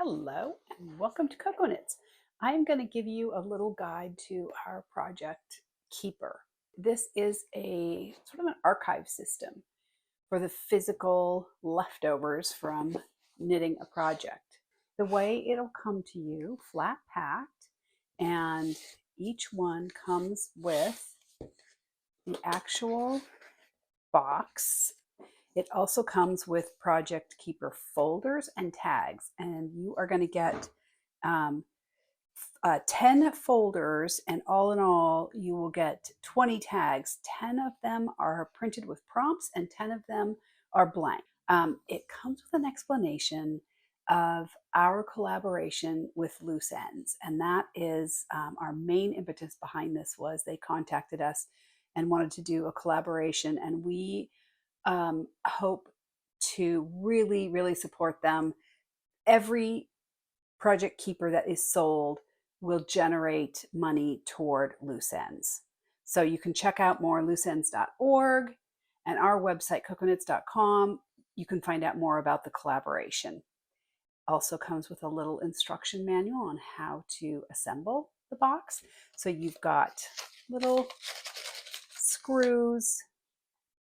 Hello and welcome to Cocoknits. I'm going to give you a little guide to our project Keeper. This is a sort of an archive system for the physical leftovers from knitting a project. The way it'll come to you, flat packed, and each one comes with the actual box. It also comes with Project Keeper folders and tags, and you are going to get 10 folders, and all in all, you will get 20 tags. 10 of them are printed with prompts, and 10 of them are blank. It comes with an explanation of our collaboration with Loose Ends, and that is our main impetus behind this. Was they contacted us and wanted to do a collaboration, and we hope to really support them. Every Project Keeper that is sold will generate money toward Loose Ends. So you can check out more looseends.org and our website cocoknits.com. You can find out more about the collaboration. Also comes with a little instruction manual on how to assemble the box. So you've got little screws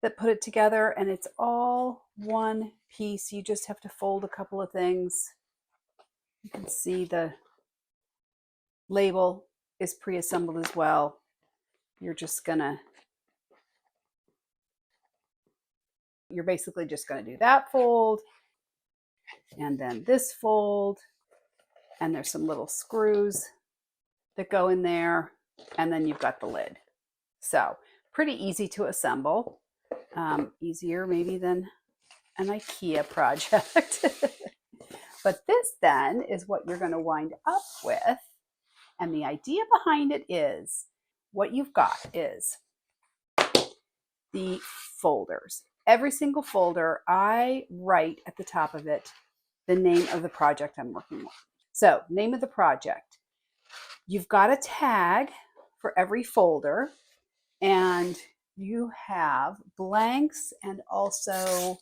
that put it together, and it's all one piece. You just have to fold a couple of things. You can see the label is pre-assembled as well. You're basically just gonna do that fold and then this fold, and there's some little screws that go in there, and then you've got the lid. So pretty easy to assemble. Easier maybe than an IKEA project. But this then is what you're going to wind up with. And the idea behind it is what you've got is the folders. Every single folder, I write at the top of it the name of the project I'm working with. So, name of the project. You've got a tag for every folder, and you have blanks and also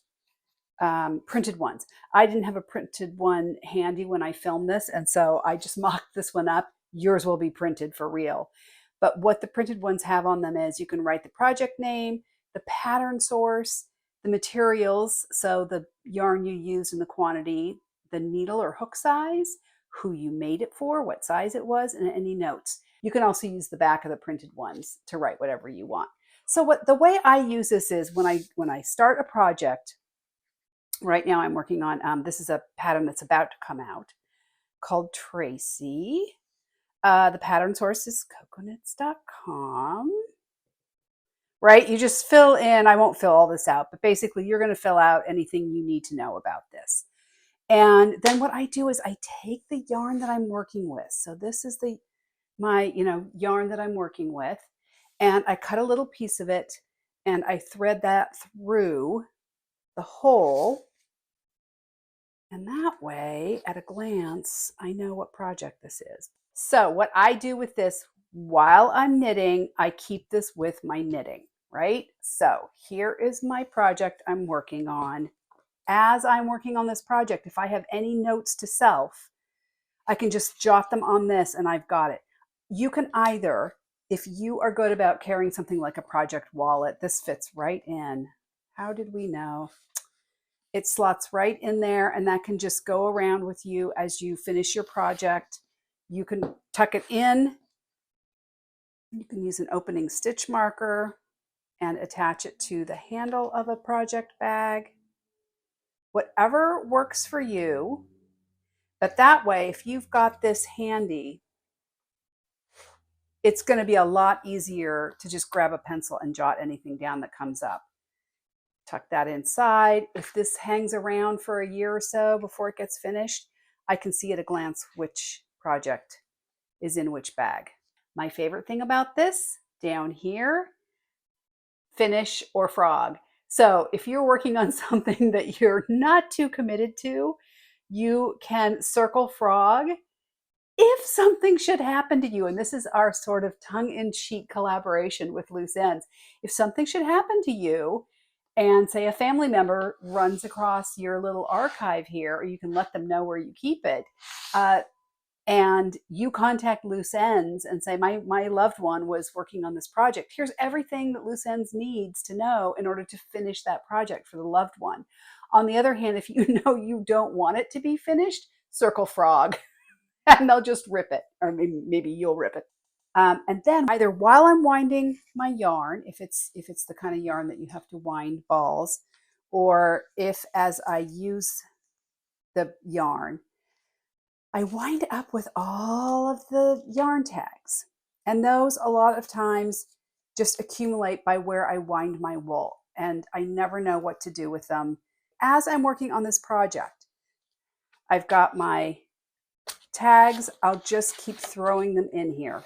printed ones. I didn't have a printed one handy when I filmed this, and so I just mocked this one up. Yours will be printed for real. But what the printed ones have on them is you can write the project name, the pattern source, the materials, so the yarn you use and the quantity, the needle or hook size, who you made it for, what size it was, and any notes. You can also use the back of the printed ones to write whatever you want. So the way I use this is when I start a project. Right now I'm working on, this is a pattern that's about to come out called Tracy. The pattern source is cocoknits.com. Right? You just fill in, I won't fill all this out, but basically you're going to fill out anything you need to know about this. And then what I do is I take the yarn that I'm working with. So this is my yarn that I'm working with, and I cut a little piece of it and I thread that through the hole, and that way at a glance I know what project this is. So what I do with this while I'm knitting, I keep this with my knitting, right? So here is my project I'm working on. As I'm working on this project, if I have any notes to self, I can just jot them on this and I've got it. You can either, if you are good about carrying something like a project wallet, this fits right in. How did we know? It slots right in there, and that can just go around with you as you finish your project. You can tuck it in. You can use an opening stitch marker and attach it to the handle of a project bag. Whatever works for you. But that way, if you've got this handy, it's going to be a lot easier to just grab a pencil and jot anything down that comes up. Tuck that inside. If this hangs around for a year or so before it gets finished, I can see at a glance which project is in which bag. My favorite thing about this, down here, finish or frog. So if you're working on something that you're not too committed to, you can circle frog. If something should happen to you, and this is our sort of tongue-in-cheek collaboration with Loose Ends, if something should happen to you and say a family member runs across your little archive here, or you can let them know where you keep it. And you contact Loose Ends and say, my loved one was working on this project. Here's everything that Loose Ends needs to know in order to finish that project for the loved one. On the other hand, if you know you don't want it to be finished, circle frog and they'll just rip it, or maybe you'll rip it. And then either while I'm winding my yarn, if it's the kind of yarn that you have to wind balls, or if as I use the yarn, I wind up with all of the yarn tags. And those a lot of times just accumulate by where I wind my wool. And I never know what to do with them. As I'm working on this project, I've got my tags. I'll just keep throwing them in here.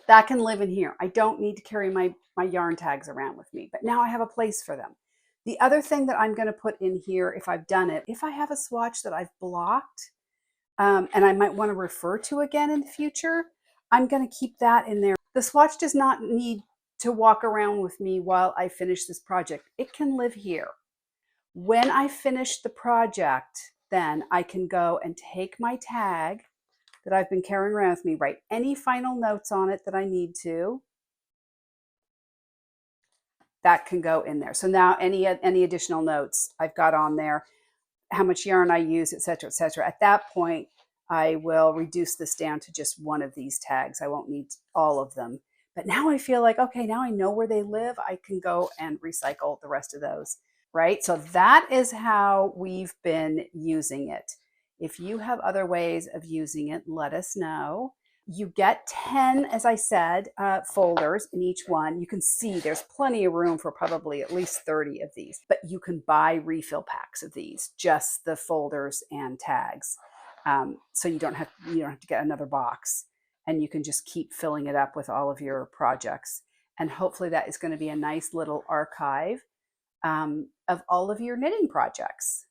That can live in here. I don't need to carry my yarn tags around with me, but now I have a place for them. The other thing that I'm going to put in here, if I've done it, if I have a swatch that I've blocked, and I might want to refer to again in the future, I'm going to keep that in there. The swatch does not need to walk around with me while I finish this project. It can live here. When I finish the project, then I can go and take my tag that I've been carrying around with me, write any final notes on it that I need to. That can go in there. So now any additional notes I've got on there, how much yarn I use, et cetera, et cetera. At that point, I will reduce this down to just one of these tags. I won't need all of them. But now I feel like, okay, now I know where they live. I can go and recycle the rest of those, right? So that is how we've been using it. If you have other ways of using it, let us know. You get 10, as I said, folders in each one. You can see there's plenty of room for probably at least 30 of these, but you can buy refill packs of these, just the folders and tags. So you don't have to get another box, and you can just keep filling it up with all of your projects. And hopefully that is going to be a nice little archive of all of your knitting projects.